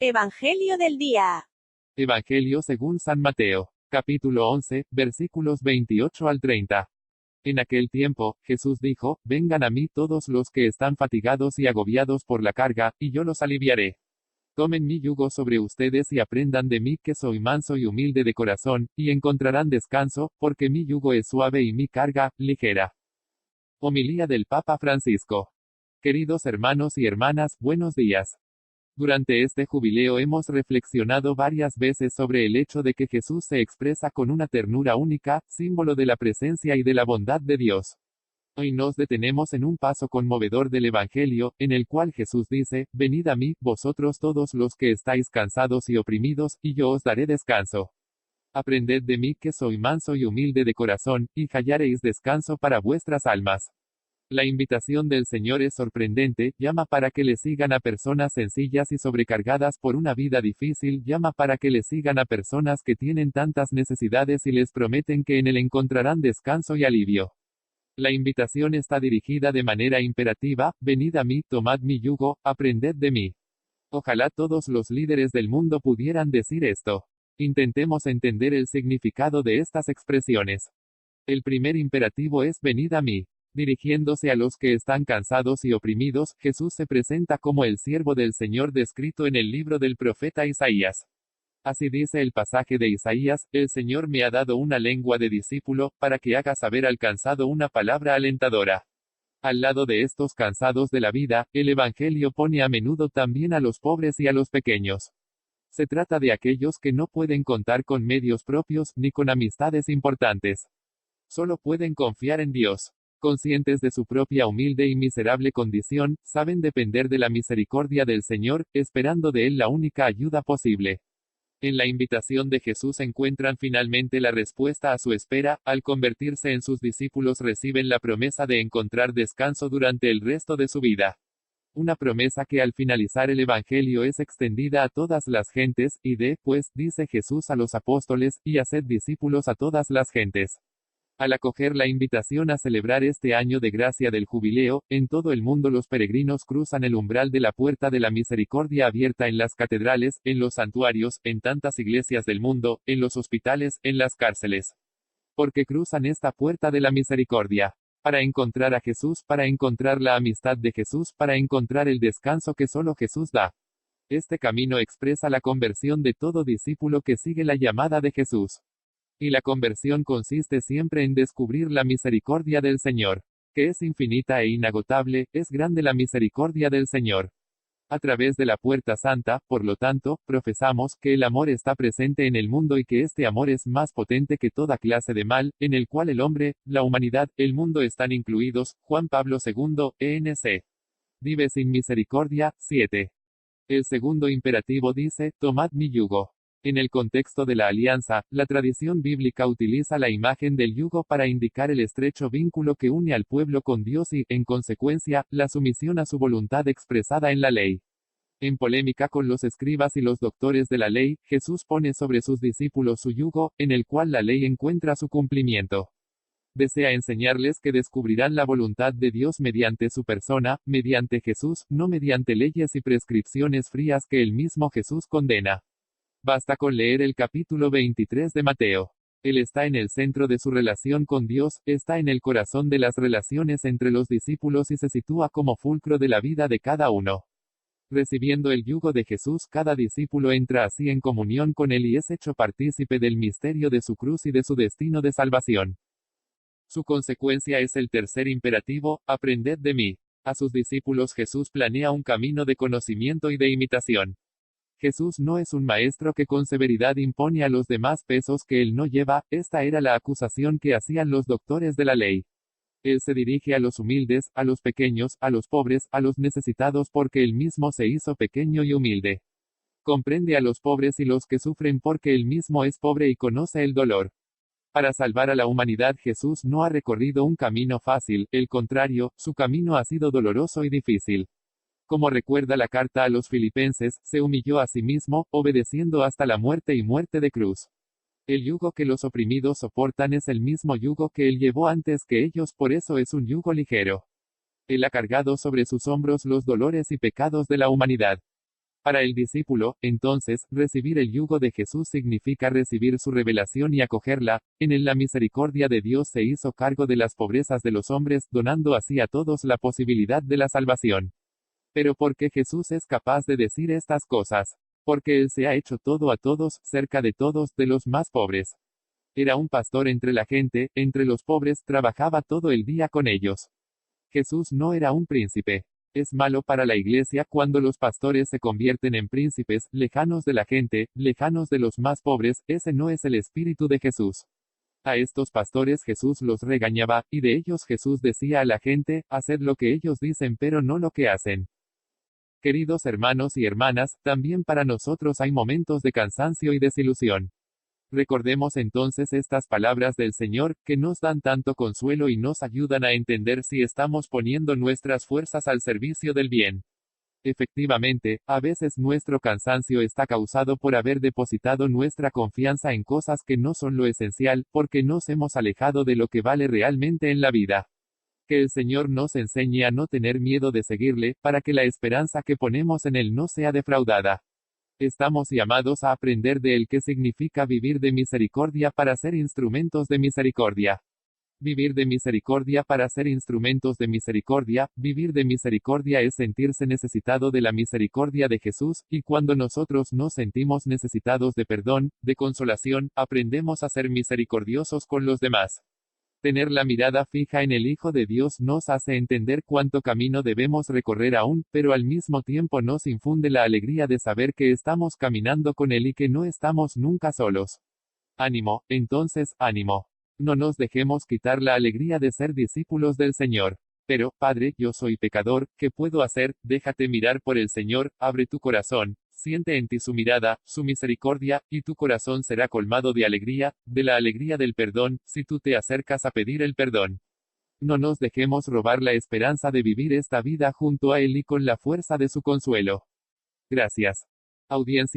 Evangelio del día. Evangelio según San Mateo, capítulo 11, versículos 28 al 30. En aquel tiempo, Jesús dijo, vengan a mí todos los que están fatigados y agobiados por la carga, y yo los aliviaré. Tomen mi yugo sobre ustedes y aprendan de mí que soy manso y humilde de corazón, y encontrarán descanso, porque mi yugo es suave y mi carga, ligera. Homilía del Papa Francisco. Queridos hermanos y hermanas, buenos días. Durante este jubileo hemos reflexionado varias veces sobre el hecho de que Jesús se expresa con una ternura única, símbolo de la presencia y de la bondad de Dios. Hoy nos detenemos en un paso conmovedor del Evangelio, en el cual Jesús dice, venid a mí, vosotros todos los que estáis cansados y oprimidos, y yo os daré descanso. Aprended de mí que soy manso y humilde de corazón, y hallaréis descanso para vuestras almas. La invitación del Señor es sorprendente, llama para que le sigan a personas sencillas y sobrecargadas por una vida difícil, llama para que le sigan a personas que tienen tantas necesidades y les prometen que en él encontrarán descanso y alivio. La invitación está dirigida de manera imperativa, venid a mí, tomad mi yugo, aprended de mí. Ojalá todos los líderes del mundo pudieran decir esto. Intentemos entender el significado de estas expresiones. El primer imperativo es venid a mí. Dirigiéndose a los que están cansados y oprimidos, Jesús se presenta como el siervo del Señor descrito en el libro del profeta Isaías. Así dice el pasaje de Isaías, el Señor me ha dado una lengua de discípulo, para que haga saber al cansado una palabra alentadora. Al lado de estos cansados de la vida, el Evangelio pone a menudo también a los pobres y a los pequeños. Se trata de aquellos que no pueden contar con medios propios, ni con amistades importantes. Solo pueden confiar en Dios. Conscientes de su propia humilde y miserable condición, saben depender de la misericordia del Señor, esperando de Él la única ayuda posible. En la invitación de Jesús encuentran finalmente la respuesta a su espera, al convertirse en sus discípulos reciben la promesa de encontrar descanso durante el resto de su vida. Una promesa que al finalizar el Evangelio es extendida a todas las gentes, id, pues, dice Jesús a los apóstoles, y haced discípulos a todas las gentes. Al acoger la invitación a celebrar este año de gracia del jubileo, en todo el mundo los peregrinos cruzan el umbral de la puerta de la misericordia abierta en las catedrales, en los santuarios, en tantas iglesias del mundo, en los hospitales, en las cárceles. Porque cruzan esta puerta de la misericordia. Para encontrar a Jesús, para encontrar la amistad de Jesús, para encontrar el descanso que solo Jesús da. Este camino expresa la conversión de todo discípulo que sigue la llamada de Jesús. Y la conversión consiste siempre en descubrir la misericordia del Señor, que es infinita e inagotable, es grande la misericordia del Señor. A través de la puerta santa, por lo tanto, profesamos que el amor está presente en el mundo y que este amor es más potente que toda clase de mal, en el cual el hombre, la humanidad, el mundo están incluidos. Juan Pablo II, ENC. Vive sin misericordia, 7. El segundo imperativo dice, tomad mi yugo. En el contexto de la alianza, la tradición bíblica utiliza la imagen del yugo para indicar el estrecho vínculo que une al pueblo con Dios y, en consecuencia, la sumisión a su voluntad expresada en la ley. En polémica con los escribas y los doctores de la ley, Jesús pone sobre sus discípulos su yugo, en el cual la ley encuentra su cumplimiento. Desea enseñarles que descubrirán la voluntad de Dios mediante su persona, mediante Jesús, no mediante leyes y prescripciones frías que el mismo Jesús condena. Basta con leer el capítulo 23 de Mateo. Él está en el centro de su relación con Dios, está en el corazón de las relaciones entre los discípulos y se sitúa como fulcro de la vida de cada uno. Recibiendo el yugo de Jesús, cada discípulo entra así en comunión con Él y es hecho partícipe del misterio de su cruz y de su destino de salvación. Su consecuencia es el tercer imperativo, aprended de mí. A sus discípulos Jesús planea un camino de conocimiento y de imitación. Jesús no es un maestro que con severidad impone a los demás pesos que él no lleva, esta era la acusación que hacían los doctores de la ley. Él se dirige a los humildes, a los pequeños, a los pobres, a los necesitados porque él mismo se hizo pequeño y humilde. Comprende a los pobres y los que sufren porque él mismo es pobre y conoce el dolor. Para salvar a la humanidad Jesús no ha recorrido un camino fácil, al contrario, su camino ha sido doloroso y difícil. Como recuerda la carta a los Filipenses, se humilló a sí mismo, obedeciendo hasta la muerte y muerte de cruz. El yugo que los oprimidos soportan es el mismo yugo que él llevó antes que ellos, por eso es un yugo ligero. Él ha cargado sobre sus hombros los dolores y pecados de la humanidad. Para el discípulo, entonces, recibir el yugo de Jesús significa recibir su revelación y acogerla. En él la misericordia de Dios se hizo cargo de las pobrezas de los hombres, donando así a todos la posibilidad de la salvación. Pero ¿por qué Jesús es capaz de decir estas cosas? Porque Él se ha hecho todo a todos, cerca de todos, de los más pobres. Era un pastor entre la gente, entre los pobres, trabajaba todo el día con ellos. Jesús no era un príncipe. Es malo para la iglesia cuando los pastores se convierten en príncipes, lejanos de la gente, lejanos de los más pobres. Ese no es el espíritu de Jesús. A estos pastores Jesús los regañaba, y de ellos Jesús decía a la gente, haced lo que ellos dicen pero no lo que hacen. Queridos hermanos y hermanas, también para nosotros hay momentos de cansancio y desilusión. Recordemos entonces estas palabras del Señor, que nos dan tanto consuelo y nos ayudan a entender si estamos poniendo nuestras fuerzas al servicio del bien. Efectivamente, a veces nuestro cansancio está causado por haber depositado nuestra confianza en cosas que no son lo esencial, porque nos hemos alejado de lo que vale realmente en la vida. Que el Señor nos enseñe a no tener miedo de seguirle, para que la esperanza que ponemos en Él no sea defraudada. Estamos llamados a aprender de Él qué significa vivir de misericordia para ser instrumentos de misericordia. Vivir de misericordia para ser instrumentos de misericordia. Vivir de misericordia es sentirse necesitado de la misericordia de Jesús, y cuando nosotros nos sentimos necesitados de perdón, de consolación, aprendemos a ser misericordiosos con los demás. Tener la mirada fija en el Hijo de Dios nos hace entender cuánto camino debemos recorrer aún, pero al mismo tiempo nos infunde la alegría de saber que estamos caminando con Él y que no estamos nunca solos. Ánimo, entonces, ánimo. No nos dejemos quitar la alegría de ser discípulos del Señor. Pero, Padre, yo soy pecador, ¿qué puedo hacer? Déjate mirar por el Señor, abre tu corazón. Siente en ti su mirada, su misericordia, y tu corazón será colmado de alegría, de la alegría del perdón, si tú te acercas a pedir el perdón. No nos dejemos robar la esperanza de vivir esta vida junto a Él y con la fuerza de su consuelo. Gracias. Audiencia.